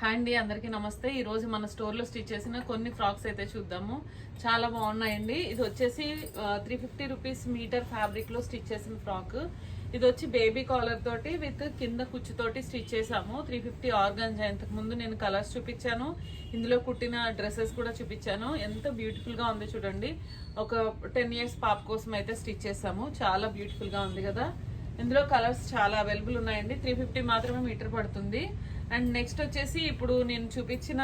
Hi అండి, అందరికీ నమస్తే. ఈరోజు మన స్టోర్లో స్టిచ్ చేసిన కొన్ని ఫ్రాక్స్ అయితే చూద్దాము. చాలా బాగున్నాయండి. ఇది వచ్చేసి 350 రూపీస్ మీటర్ ఫ్యాబ్రిక్లో స్టిచ్ చేసిన ఫ్రాక్. ఇది వచ్చి బేబీ కాలర్ తోటి విత్ కింద కుచ్చుతోటి స్టిచ్ చేసాము. 350 ఆర్గాంజా. ఇంతకు ముందు నేను కలర్స్ చూపించాను, ఇందులో కుట్టిన డ్రెస్సెస్ కూడా చూపించాను. ఎంత బ్యూటిఫుల్గా ఉంది చూడండి. ఒక 10 ఇయర్స్ పాప కోసం అయితే స్టిచ్ చేసాము. చాలా బ్యూటిఫుల్గా ఉంది కదా. ఇందులో కలర్స్ చాలా అవైలబుల్ ఉన్నాయండి. 350 మాత్రమే మీటర్ పడుతుంది. అండ్ నెక్స్ట్ వచ్చేసి ఇప్పుడు నేను చూపించిన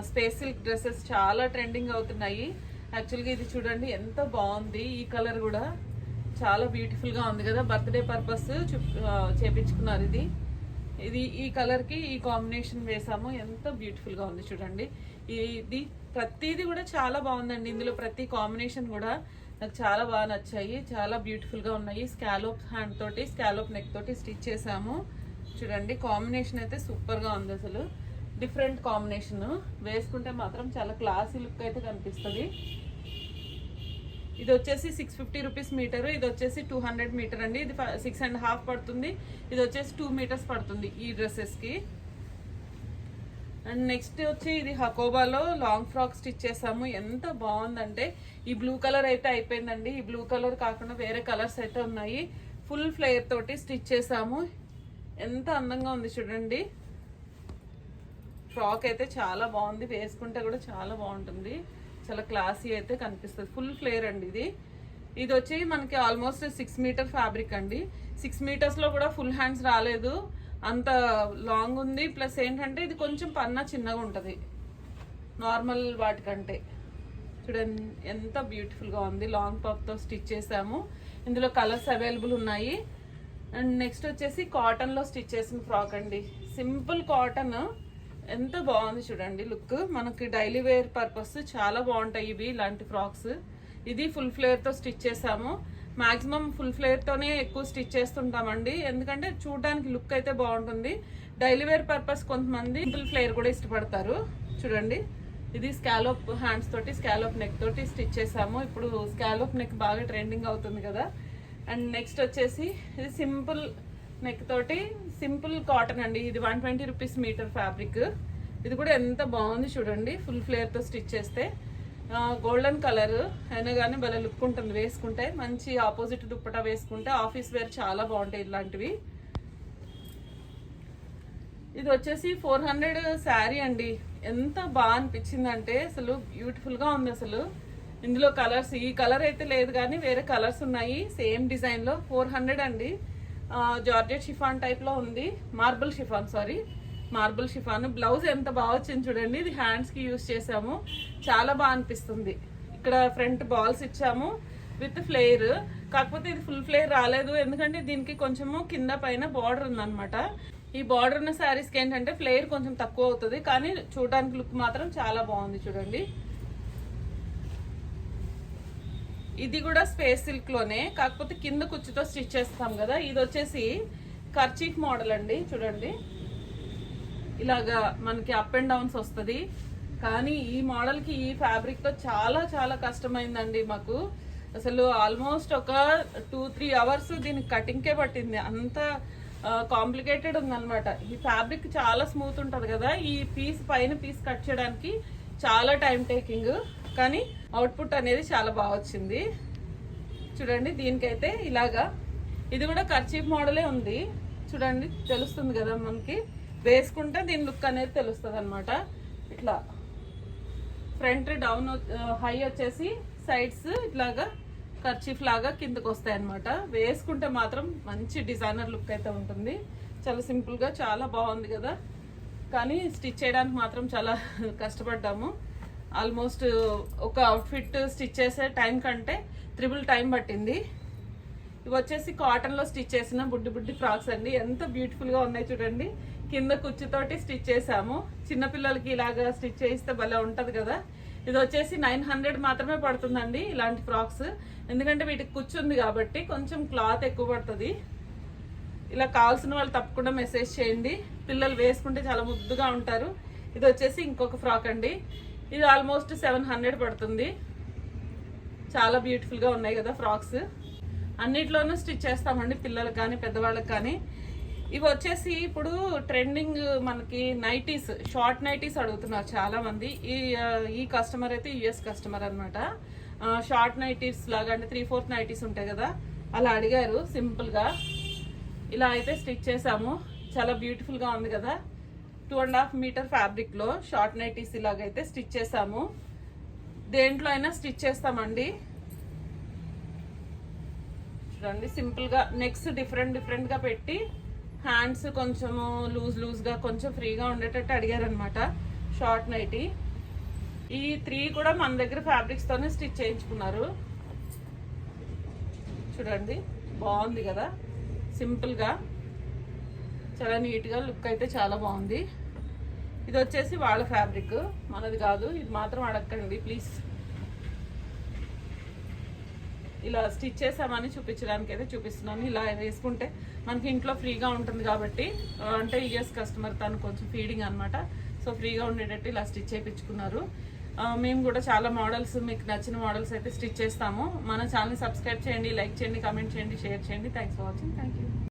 స్పేస్ సిల్క్ డ్రెస్సెస్ చాలా ట్రెండింగ్ అవుతున్నాయి. యాక్చువల్గా ఇది చూడండి ఎంత బాగుంది. ఈ కలర్ కూడా చాలా బ్యూటిఫుల్గా ఉంది కదా. బర్త్డే పర్పస్ చేపించుకున్నారు. ఇది ఈ కలర్కి ఈ కాంబినేషన్ వేసాము. ఎంత బ్యూటిఫుల్గా ఉంది చూడండి. ఇది ప్రతిదీ కూడా చాలా బాగుందండి. ఇందులో ప్రతి కాంబినేషన్ కూడా నాకు చాలా బాగా నచ్చాయి. చాలా బ్యూటిఫుల్గా ఉన్నాయి. స్కాలోప్ హ్యాండ్ తోటి స్కాలోప్ నెక్ తోటి స్టిచ్ చేసాము. చూడండి కాంబినేషన్ అయితే సూపర్గా ఉంది. అసలు డిఫరెంట్ కాంబినేషన్. వేసుకుంటే మాత్రం చాలా క్లాసీ లుక్ అయితే కనిపిస్తుంది. ఇది వచ్చేసి 650 రూపీస్ మీటర్. ఇది వచ్చేసి 200 మీటర్ అండి. ఇది 6.5 పడుతుంది. ఇది వచ్చేసి 2 మీటర్స్ పడుతుంది ఈ డ్రెస్సెస్కి. అండ్ నెక్స్ట్ వచ్చి ఇది హకోబాలో లాంగ్ ఫ్రాక్ స్టిచ్ చేసాము. ఎంత బాగుందంటే ఈ బ్లూ కలర్ అయితే అయిపోయిందండి. ఈ బ్లూ కలర్ కాకుండా వేరే కలర్స్ అయితే ఉన్నాయి. ఫుల్ ఫ్లేర్ తోటి స్టిచ్ చేసాము. ఎంత అందంగా ఉంది చూడండి. ఫ్రాక్ అయితే చాలా బాగుంది. వేసుకుంటే కూడా చాలా బాగుంటుంది. చాలా క్లాసీ అయితే కనిపిస్తుంది. ఫుల్ ఫ్లేర్ అండి ఇది వచ్చి మనకి ఆల్మోస్ట్ 6 మీటర్ ఫ్యాబ్రిక్ అండి. 6 మీటర్స్లో కూడా ఫుల్ హ్యాండ్స్ రాలేదు, అంత లాంగ్ ఉంది. ప్లస్ ఏంటంటే ఇది కొంచెం పన్నా చిన్నగా ఉంటుంది నార్మల్ వాటికంటే. చూడండి ఎంత బ్యూటిఫుల్గా ఉంది. లాంగ్ పఫ్తో స్టిచ్ చేసాము. ఇందులో కలర్స్ అవైలబుల్ ఉన్నాయి. అండ్ నెక్స్ట్ వచ్చేసి కాటన్లో స్టిచ్ చేసిన ఫ్రాక్ అండి. Simple cotton. ఎంత బాగుంది చూడండి లుక్. మనకి డైలీ వేర్ పర్పస్ చాలా బాగుంటాయి ఇవి ఇలాంటి ఫ్రాక్స్. ఇది ఫుల్ ఫ్లేర్తో స్టిచ్ చేసాము. మాక్సిమం ఫుల్ ఫ్లేర్తోనే ఎక్కువ స్టిచ్ చేస్తుంటామండి, ఎందుకంటే చూడడానికి లుక్ అయితే బాగుంటుంది. డైలీ వేర్ పర్పస్ కొంతమంది ఫుల్ ఫ్లేర్ కూడా ఇష్టపడతారు. చూడండి ఇది స్కాలోప్ హ్యాండ్స్ తోటి స్కాలోప్ నెక్ తోటి స్టిచ్ చేసాము. ఇప్పుడు స్కాలోప్ నెక్ బాగా ట్రెండింగ్ అవుతుంది కదా. అండ్ నెక్స్ట్ వచ్చేసి ఇది సింపుల్ నెక్ తోటి సింపుల్ కాటన్ అండి. ఇది 120 రూపీస్ మీటర్ ఫ్యాబ్రిక్. ఇది కూడా ఎంత బాగుంది చూడండి. ఫుల్ ఫ్లేర్తో స్టిచ్ చేస్తే గోల్డెన్ కలర్ అయినా కానీ భలే లుక్ ఉంటుంది వేసుకుంటే. మంచి ఆపోజిట్ దుప్పటా వేసుకుంటే ఆఫీస్ వేర్ చాలా బాగుంటాయి ఇలాంటివి. ఇది వచ్చేసి 400 శారీ అండి. ఎంత బాగా అనిపించిందంటే అసలు బ్యూటిఫుల్గా ఉంది. అసలు ఇందులో కలర్స్ ఈ కలర్ అయితే లేదు కానీ వేరే కలర్స్ ఉన్నాయి సేమ్ డిజైన్లో. 400 అండి. జార్జెట్ షిఫాన్ టైప్లో ఉంది. Marble chiffon. బ్లౌజ్ ఎంత బాగా వచ్చింది చూడండి. ఇది హ్యాండ్స్కి యూజ్ చేసాము. చాలా బాగా అనిపిస్తుంది. ఇక్కడ ఫ్రంట్ బాల్స్ ఇచ్చాము విత్ ఫ్లేర్. కాకపోతే ఇది ఫుల్ ఫ్లేర్ రాలేదు, ఎందుకంటే దీనికి కొంచెము కింద పైన బార్డర్ ఉందన్నమాట. ఈ బార్డర్ ఉన్న శారీస్కి ఏంటంటే ఫ్లేర్ కొంచెం తక్కువ అవుతుంది, కానీ చూడడానికి లుక్ మాత్రం చాలా బాగుంది చూడండి. ఇది కూడా స్పేస్ సిల్క్ లోనే, కాకపోతే కింద కుచ్చుతో స్టిచ్ చేస్తాం కదా. ఇది వచ్చేసి కర్చీఫ్ మోడల్ అండి. చూడండి ఇలాగా మనకి అప్ అండ్ డౌన్స్ వస్తుంది. కానీ ఈ మోడల్కి ఈ ఫ్యాబ్రిక్తో చాలా చాలా కష్టమైందండి మాకు. అసలు ఆల్మోస్ట్ ఒక 2-3 అవర్స్ దీనికి కటింగ్కే పట్టింది. అంత కాంప్లికేటెడ్ ఉందన్నమాట. ఈ ఫ్యాబ్రిక్ చాలా స్మూత్ ఉంటుంది కదా. ఈ పైన పీస్ కట్ చేయడానికి చాలా టైం టేకింగ్, కానీ అవుట్పుట్ అనేది చాలా బాగా వచ్చింది చూడండి. దీనికైతే ఇలాగా ఇది కూడా కర్చీఫ్ మోడలే ఉంది చూడండి. తెలుస్తుంది కదా మనకి, వేసుకుంటే దీని లుక్ అనేది తెలుస్తుంది అనమాట. ఇట్లా ఫ్రంట్ డౌన్ హై వచ్చేసి సైడ్స్ ఇట్లాగా కర్చీఫ్ లాగా కిందకు వస్తాయి అనమాట. వేసుకుంటే మాత్రం మంచి డిజైనర్ లుక్ అయితే ఉంటుంది. చాలా సింపుల్గా చాలా బాగుంది కదా. కానీ స్టిచ్ చేయడానికి మాత్రం చాలా కష్టపడ్డాము. ఆల్మోస్ట్ ఒక అవుట్ఫిట్ స్టిచ్ చేసే టైం కంటే 3 టైం పట్టింది. ఇవి వచ్చేసి కాటన్లో స్టిచ్ చేసిన బుడ్డి ఫ్రాక్స్ అండి. ఎంత బ్యూటిఫుల్గా ఉన్నాయి చూడండి. కింద కుచ్చుతోటి స్టిచ్ చేసాము. చిన్నపిల్లలకి ఇలాగా స్టిచ్ చేయిస్తే భలే ఉంటుంది కదా. ఇది వచ్చేసి 900 మాత్రమే పడుతుందండి ఇలాంటి ఫ్రాక్స్, ఎందుకంటే వీటికి కుచ్చు ఉంది కాబట్టి కొంచెం క్లాత్ ఎక్కువ పడుతుంది. ఇలా కావాల్సిన వాళ్ళు తప్పకుండా మెసేజ్ చేయండి. పిల్లలు వేసుకుంటే చాలా ముద్దుగా ఉంటారు. ఇది వచ్చేసి ఇంకొక ఫ్రాక్ అండి. ఇది ఆల్మోస్ట్ 700 పడుతుంది. చాలా బ్యూటిఫుల్గా ఉన్నాయి కదా ఫ్రాక్స్. అన్నిట్లోనూ స్టిచ్ చేస్తామండి, పిల్లలకు కానీ పెద్దవాళ్ళకి కానీ. ఇవి వచ్చేసి ఇప్పుడు ట్రెండింగ్ మనకి నైటీస్, షార్ట్ నైటీస్ అడుగుతున్నారు చాలా మంది. ఈ కస్టమర్ అయితే యుఎస్ కస్టమర్ అనమాట. షార్ట్ నైటీస్ లాగా అంటే 3/4 నైటీస్ ఉంటాయి కదా, అలా అడిగారు. సింపుల్ గా ఇలా అయితే స్టిచ్ చేసాము. చాలా బ్యూటిఫుల్ గా ఉంది కదా. 2.5 మీటర్ ఫ్యాబ్రిక్ లో షార్ట్ నైటీస్ ఇలాగైతే స్టిచ్ చేసాము. దేంట్లో అయినా స్టిచ్ చేస్తామండి. చూడండి సింపుల్ గా నెక్స్ట్ డిఫరెంట్ గా పెట్టి హ్యాండ్స్ కొంచెము లూజ్ గా కొంచెం ఫ్రీగా ఉండేటట్టు అడిగారు అనమాట. షార్ట్ నైటీ ఈ 3 కూడా మన దగ్గర ఫ్యాబ్రిక్స్ తోనే స్టిచ్ చేయించుకున్నారు. చూడండి బాగుంది కదా, సింపుల్ గా చాలా నీట్ గా లుక్ అయితే చాలా బాగుంది. ఇది వచ్చేసి వాళ్ళ ఫ్యాబ్రిక్, మనది కాదు. ఇది మాత్రం అడగండి ప్లీజ్. ఇలా స్టిచ్ చేసామని చూపించడానికి అయితే చూపిస్తున్నాను. ఇలా వేసుకుంటే మనకి ఇంట్లో ఫ్రీగా ఉంటుంది కాబట్టి, అంటే యుఎస్ కస్టమర్ తను కొంచెం ఫీడింగ్ అనమాట. సో ఫ్రీగా ఉండేటట్టు ఇలా స్టిచ్ చేయించుకున్నారు. మేము కూడా చాలా మోడల్స్, మీకు నచ్చిన మోడల్స్ అయితే స్టిచ్ చేస్తాము. మన ఛానల్ సబ్స్క్రైబ్ చేయండి, లైక్ చేయండి, కామెంట్ చేయండి, షేర్ చేయండి. Thanks for watching. Thank you.